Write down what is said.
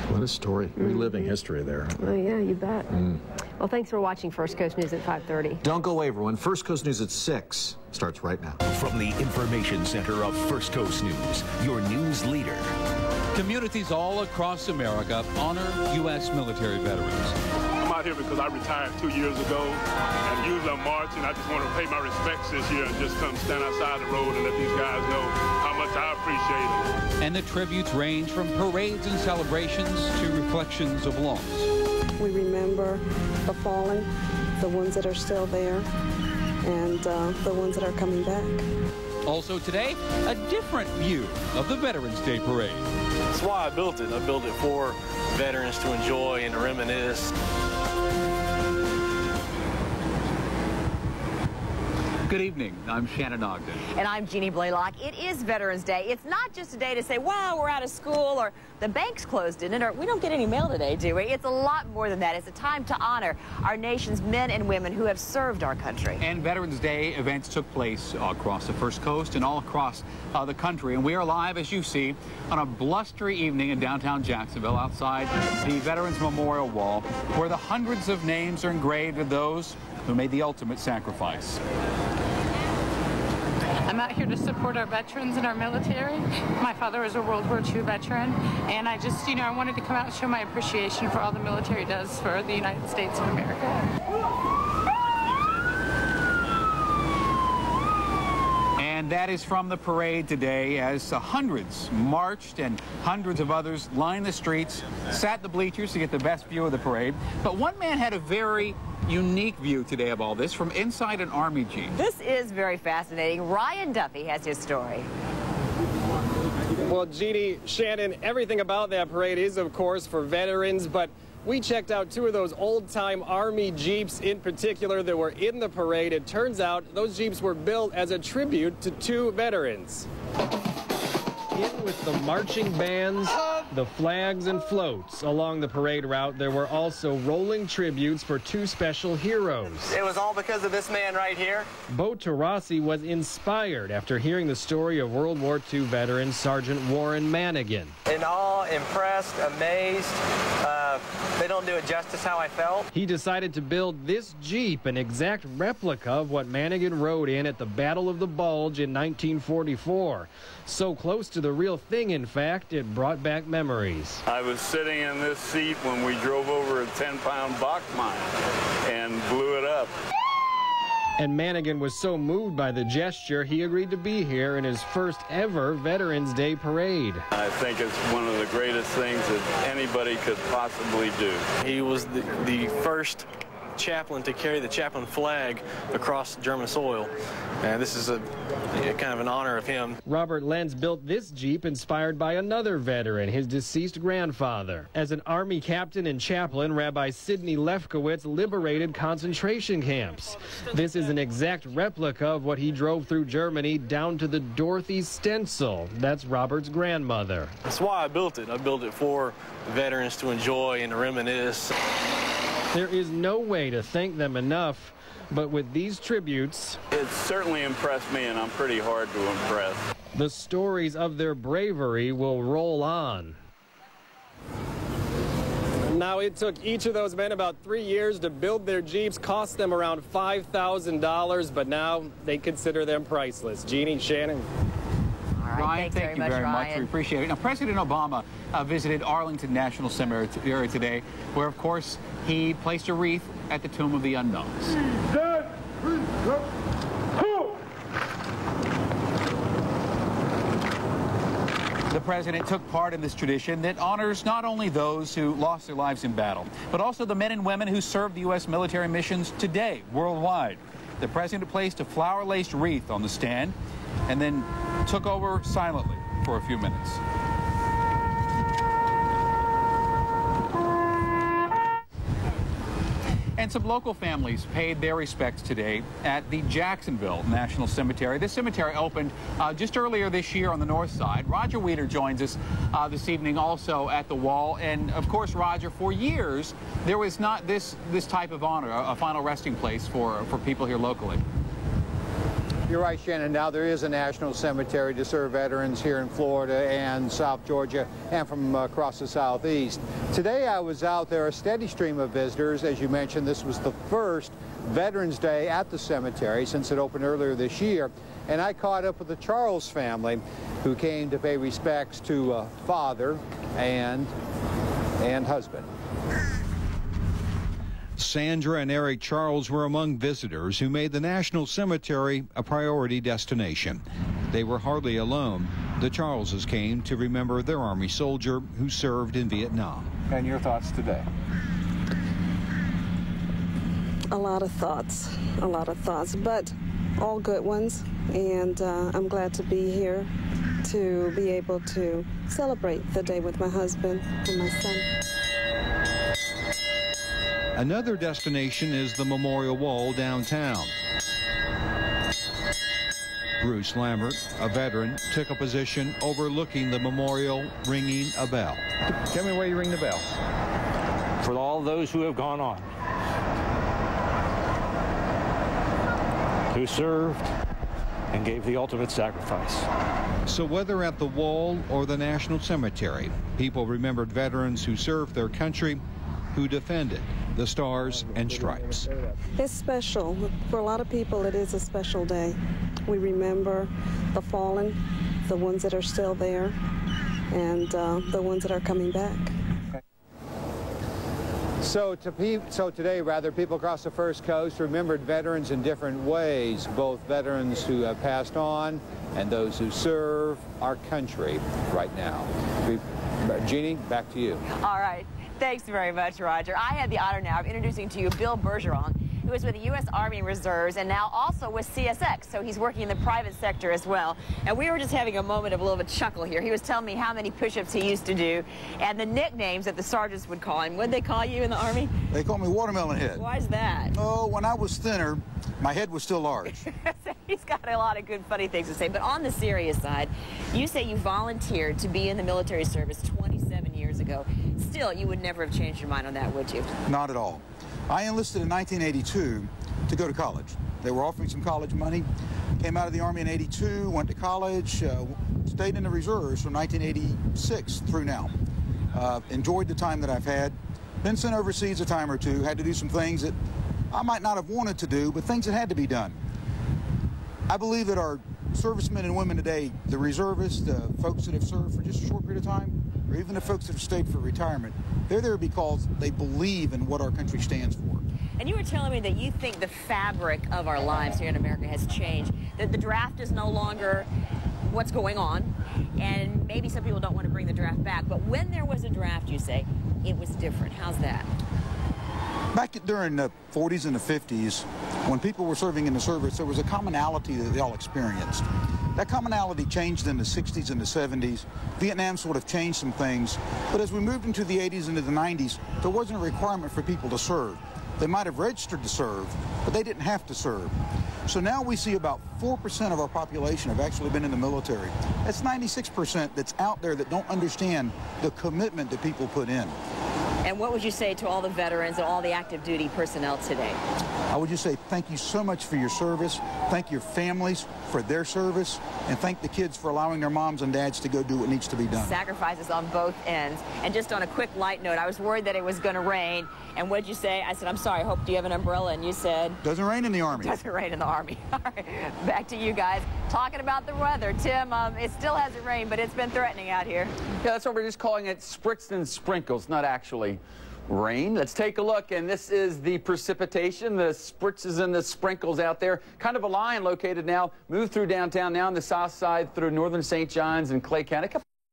What a story. Reliving history there. Oh, yeah, you bet. Well, thanks for watching First Coast News at 5:30. Don't go away, everyone. First Coast News at 6 starts right now. From the Information Center of First Coast News, your news leader. Communities all across America honor U.S. military veterans. I'm out here because I retired 2 years ago, and usually I'm marching. I just want to pay my respects this year and just come stand outside the road and let these guys know how much I appreciate it. And the tributes range from parades and celebrations to reflections of loss. We remember the fallen, the ones that are still there, and the ones that are coming back. Also today, a different view of the Veterans Day Parade. That's why I built it. I built it for veterans to enjoy and to reminisce. Good evening. I'm Shannon Ogden. And I'm Jeannie Blaylock. It is Veterans Day. It's not just a day to say, wow, we're out of school, or the bank's closed, didn't it? Or we don't get any mail today, do we? It's a lot more than that. It's a time to honor our nation's men and women who have served our country. And Veterans Day events took place across the First Coast and all across the country. And we are live, as you see, on a blustery evening in downtown Jacksonville outside the Veterans Memorial Wall, where the hundreds of names are engraved of those who made the ultimate sacrifice. I'm out here to support our veterans and our military. My father was a World War II veteran, and I just, I wanted to come out and show my appreciation for all the military does for the United States of America. And that is from the parade today, as hundreds marched and hundreds of others lined the streets, sat the bleachers to get the best view of the parade. But one man had a very unique view today of all this from inside an Army Jeep. This is very fascinating. Ryan Duffy has his story. Well, Jeannie, Shannon, everything about that parade is, of course, for veterans, but we checked out two of those old-time Army Jeeps in particular that were in the parade. It turns out those Jeeps were built as a tribute to two veterans. In with the marching bands, the flags and floats. Along the parade route, there were also rolling tributes for two special heroes. It was all because of this man right here. Bo Tarasi was inspired after hearing the story of World War II veteran Sergeant Warren Manigan. In awe, impressed, amazed. They don't do it justice how I felt. He decided to build this Jeep, an exact replica of what Manigan rode in at the Battle of the Bulge in 1944. So close to the real thing, in fact, it brought back memories. I was sitting in this seat when we drove over a 10-pound Bach mine and blew it up. And Manigan was so moved by the gesture, he agreed to be here in his first ever Veterans Day parade. I think it's one of the greatest things that anybody could possibly do. He was the first chaplain to carry the chaplain flag across German soil. And this is a kind of an honor of him. Robert Lenz built this Jeep inspired by another veteran, his deceased grandfather. As an Army captain and chaplain, Rabbi Sidney Lefkowitz liberated concentration camps. This is an exact replica of what he drove through Germany down to the Dorothy stencil. That's Robert's grandmother. That's why I built it. I built it for veterans to enjoy and to reminisce. There is no way to thank them enough, but with these tributes, It certainly impressed me, and I'm pretty hard to impress. the stories of their bravery will roll on. Now, it took each of those men about 3 years to build their Jeeps, cost them around $5,000, but now they consider them priceless. Jeannie, Shannon. All right, Ryan, thank you very much. We appreciate it. Now, President Obama visited Arlington National Cemetery today, where, of course, he placed a wreath at the Tomb of the Unknowns. The president took part in this tradition that honors not only those who lost their lives in battle, but also the men and women who serve the U.S. military missions today, worldwide. The president placed a flower-laced wreath on the stand and then took over silently for a few minutes. And some local families paid their respects today at the Jacksonville National Cemetery. This cemetery opened just earlier this year on the north side. Roger Weeder joins us this evening also at the wall. And of course, Roger, for years, there was not this type of honor, a final resting place for people here locally. You're right, Shannon. Now there is a national cemetery to serve veterans here in Florida and South Georgia and from across the Southeast. Today I was out there, a steady stream of visitors. As you mentioned, this was the first Veterans Day at the cemetery since it opened earlier this year. And I caught up with the Charles family who came to pay respects to father and husband. Sandra and Eric Charles were among visitors who made the National Cemetery a priority destination. They were hardly alone. The Charleses came to remember their Army soldier who served in Vietnam. And your thoughts today? A lot of thoughts, but all good ones. And I'm glad to be here to be able to celebrate the day with my husband and my son. Another destination is the Memorial Wall downtown. Bruce Lambert, a veteran, took a position overlooking the memorial, ringing a bell. Tell me where you ring the bell. For all those who have gone on, who served and gave the ultimate sacrifice. So whether at the wall or the National Cemetery, people remembered veterans who served their country, who defended the Stars and Stripes. It's special. For a lot of people, it is a special day. We remember the fallen, the ones that are still there, and the ones that are coming back. So today, people across the First Coast remembered veterans in different ways, both veterans who have passed on and those who serve our country right now. Jeannie, back to you. All right. Thanks very much, Roger. I had the honor now of introducing to you Bill Bergeron, who is with the U.S. Army Reserves and now also with CSX, so he's working in the private sector as well. And we were just having a moment of a little bit of chuckle here. He was telling me how many push-ups he used to do and the nicknames that the sergeants would call him. What did they call you in the Army? They called me Watermelon Head. Why is that? Oh, when I was thinner, my head was still large. He's got a lot of good, funny things to say. But on the serious side, you say you volunteered to be in the military service 27 years ago. Still, you would never have changed your mind on that, would you? Not at all. I enlisted in 1982 to go to college. They were offering some college money. Came out of the Army in 82, went to college, stayed in the reserves from 1986 through now. Enjoyed the time that I've had. Been sent overseas a time or two, had to do some things that I might not have wanted to do, but things that had to be done. I believe that our servicemen and women today, the reservists, the folks that have served for just a short period of time, or even the folks that have stayed for retirement, they're there because they believe in what our country stands for. And you were telling me that you think the fabric of our lives here in America has changed, that the draft is no longer what's going on, and maybe some people don't want to bring the draft back, but when there was a draft, you say, it was different. How's that? Back during the 40s and the 50s, when people were serving in the service, there was a commonality that they all experienced. That commonality changed in the 60s and the 70s. Vietnam sort of changed some things. But as we moved into the 80s and into the 90s, there wasn't a requirement for people to serve. They might have registered to serve, but they didn't have to serve. So now we see about 4% of our population have actually been in the military. That's 96% that's out there that don't understand the commitment that people put in. And what would you say to all the veterans and all the active duty personnel today? I would just say thank you so much for your service. Thank your families for their service. And thank the kids for allowing their moms and dads to go do what needs to be done. Sacrifices on both ends. And just on a quick light note, I was worried that it was going to rain. And what did you say? I said, I'm sorry, I hope you have an umbrella. And you said? Doesn't rain in the Army. Doesn't rain in the Army. All right, back to you guys. Talking about the weather. Tim, it still hasn't rained, but it's been threatening out here. Yeah, that's what we're just calling it, spritz and sprinkles, not actually rain. Let's take a look, and this is the precipitation, the spritzes and the sprinkles out there. Kind of a line located now, moved through downtown, now on the south side through northern St. John's and Clay County.